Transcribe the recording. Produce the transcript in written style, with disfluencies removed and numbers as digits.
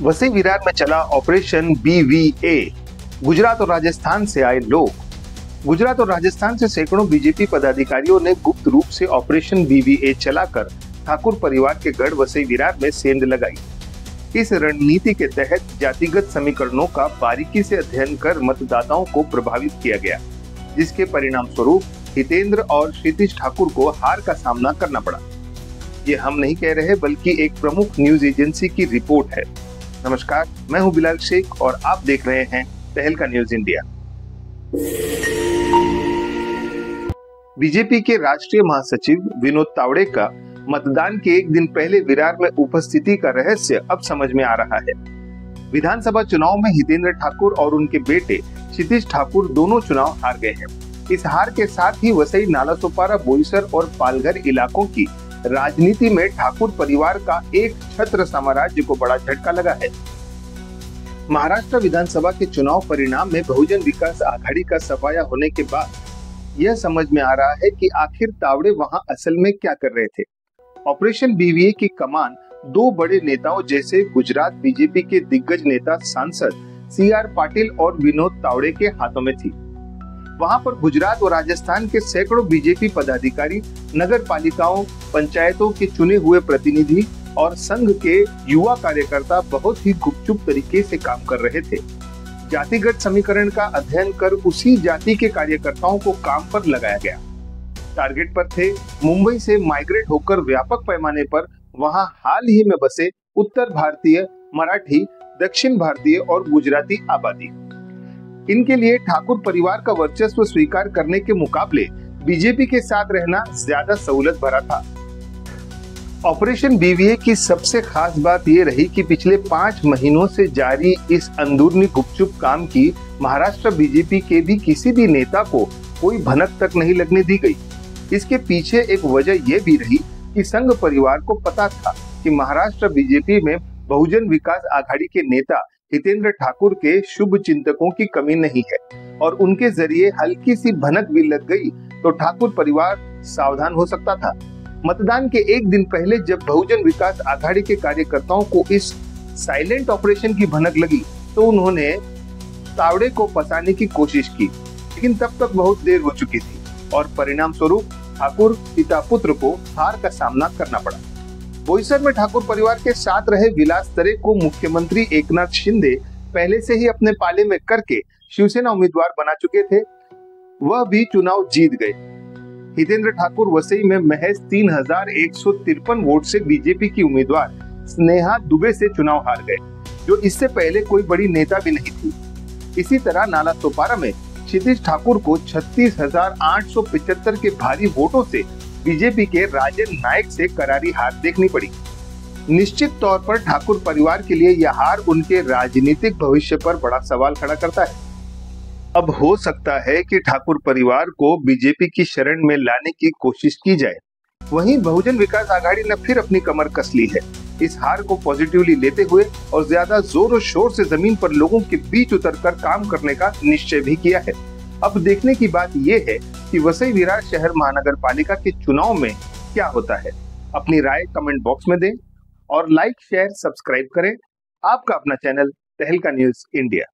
वसई विरार में चला operation BVA। Gujarat और राजस्थान से आए लोग। गुजरात और राजस्थान से सैकड़ों बीजेपी पदाधिकारियों ने गुप्त रूप से ऑपरेशन BVA चलाकर ठाकुर परिवार के गढ़ वसई विरार में सेंध लगाई। इस रणनीति के तहत जातिगत समीकरणों का बारीकी से अध्ययन कर मतदाताओं को प्रभावित किया गया, जिसके परिणाम स्वरूप हितेंद्र और क्षितिज ठाकुर को हार का सामना करना पड़ा। ये हम नहीं कह रहे, बल्कि एक प्रमुख न्यूज एजेंसी की रिपोर्ट है। नमस्कार, मैं हूं बिलाल शेख और आप देख रहे हैं तहलका न्यूज इंडिया। बीजेपी के राष्ट्रीय महासचिव विनोद तावड़े का मतदान के एक दिन पहले विरार में उपस्थिति का रहस्य अब समझ में आ रहा है। विधानसभा चुनाव में हितेंद्र ठाकुर और उनके बेटे क्षितिज ठाकुर दोनों चुनाव हार गए हैं। इस हार के साथ ही वसई, नालासोपारा, बोईसर और पालघर इलाकों की राजनीति में ठाकुर परिवार का एक छत्र साम्राज्य को बड़ा झटका लगा है। महाराष्ट्र विधानसभा के चुनाव परिणाम में बहुजन विकास आघाड़ी का सफाया होने के बाद यह समझ में आ रहा है कि आखिर तावड़े वहां असल में क्या कर रहे थे। ऑपरेशन BVA की कमान दो बड़े नेताओं जैसे गुजरात बीजेपी के दिग्गज नेता सांसद CR पाटिल और विनोद तावड़े के हाथों में थी। वहां पर गुजरात और राजस्थान के सैकड़ों बीजेपी पदाधिकारी, नगर पालिकाओं, पंचायतों के चुने हुए प्रतिनिधि और संघ के युवा कार्यकर्ता बहुत ही गुपचुप तरीके से काम कर रहे थे। जातिगत समीकरण का अध्ययन कर उसी जाति के कार्यकर्ताओं को काम पर लगाया गया। टारगेट पर थे मुंबई से माइग्रेट होकर व्यापक पैमाने पर वहां हाल ही में बसे उत्तर भारतीय, मराठी, दक्षिण भारतीय और गुजराती आबादी। इनके लिए ठाकुर परिवार का वर्चस्व स्वीकार करने के मुकाबले बीजेपी के साथ रहना ज्यादा सहूलत भरा था। ऑपरेशन BVA की सबसे खास बात ये रही कि पिछले 5 महीनों से जारी इस अंदरूनी गुपचुप काम की महाराष्ट्र बीजेपी के भी किसी भी नेता को कोई भनक तक नहीं लगने दी गई। इसके पीछे एक वजह यह भी रही कि संघ परिवार को पता था कि महाराष्ट्र बीजेपी में बहुजन विकास आघाड़ी के नेता हितेंद्र ठाकुर के शुभ चिंतकों की कमी नहीं है और उनके जरिए हल्की सी भनक भी लग गई तो ठाकुर परिवार सावधान हो सकता था। मतदान के एक दिन पहले जब बहुजन विकास आघाड़ी के कार्यकर्ताओं को इस साइलेंट ऑपरेशन की भनक लगी तो उन्होंने तावड़े को फंसाने की कोशिश की, लेकिन तब तक बहुत देर हो चुकी थी और परिणाम स्वरूप ठाकुर पिता पुत्र को हार का सामना करना पड़ा। बोईसर में ठाकुर परिवार के साथ रहे विलास तरे को मुख्यमंत्री एकनाथ शिंदे पहले से ही अपने पाले में करके शिवसेना उम्मीदवार बना चुके थे। वह भी चुनाव जीत गए। हितेंद्र ठाकुर वसई में महज 3153 वोट से बीजेपी की उम्मीदवार स्नेहा दुबे से चुनाव हार गए, जो इससे पहले कोई बड़ी नेता भी नहीं थी। इसी तरह नालासोपारा में क्षितिज ठाकुर को 36,875 के भारी वोटों से बीजेपी के राजन नायक से करारी हार देखनी पड़ी। निश्चित तौर पर ठाकुर परिवार के लिए यह हार उनके राजनीतिक भविष्य पर बड़ा सवाल खड़ा करता है। अब हो सकता है कि ठाकुर परिवार को बीजेपी की शरण में लाने की कोशिश की जाए। वहीं बहुजन विकास आघाड़ी ने फिर अपनी कमर कस ली है। इस हार को पॉजिटिवली लेते हुए और ज्यादा जोर और शोर से जमीन पर लोगों के बीच उतरकर काम करने का निश्चय भी किया है। अब देखने की बात यह है कि वसई विरार शहर महानगर पालिका के चुनाव में क्या होता है। अपनी राय कमेंट बॉक्स में दें और लाइक, शेयर, सब्सक्राइब करें। आपका अपना चैनल तहलका न्यूज इंडिया।